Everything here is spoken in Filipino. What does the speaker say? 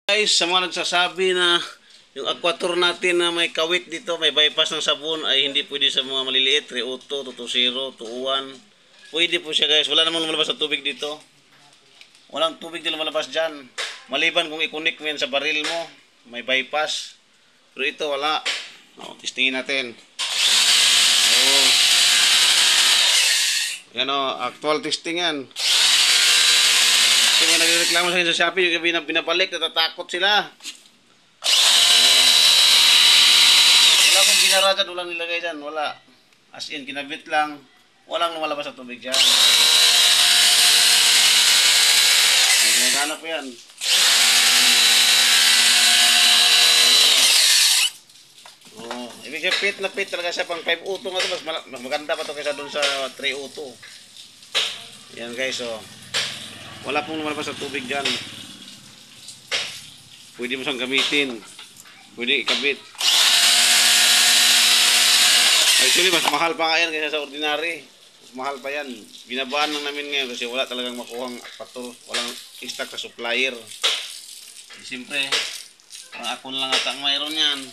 Guys, sa mga nagsasabi na yung aquator natin na may kawit dito, may bypass ng sabon ay hindi pwede sa mga maliliit, 302, 220, 201. Pwede po siya guys, wala namang lumalabas na tubig dito. Walang tubig din lumalabas dyan. Maliban kung i-connect mo yan sa baril mo, may bypass. Pero ito wala. Testingin natin. Yan actual testing yan. Kung nagreklamo sa akin sa Shopee, yung binabalik, natatakot sila. Wala akong ginara dyan, walang nilagay dyan, wala. As in, kinabit lang, walang lumalabas sa tubig dyan. Naghanap po yan. Ibig sabihin, fit talaga siya pang 502 nga ito, mas maganda pa ito kaysa doon sa 302. Yan guys, wala pong lumalabas sa tubig dyan. Pwede mo siyang gamitin. Pwede ikabit. Actually, mas mahal pa nga yan kaysa sa ordinary. Mas mahal pa yan. Binabaan lang namin ngayon kasi wala talagang makuhang aquator. Walang stock sa supplier. Siyempre, ang akon lang ata ang mayroon yan.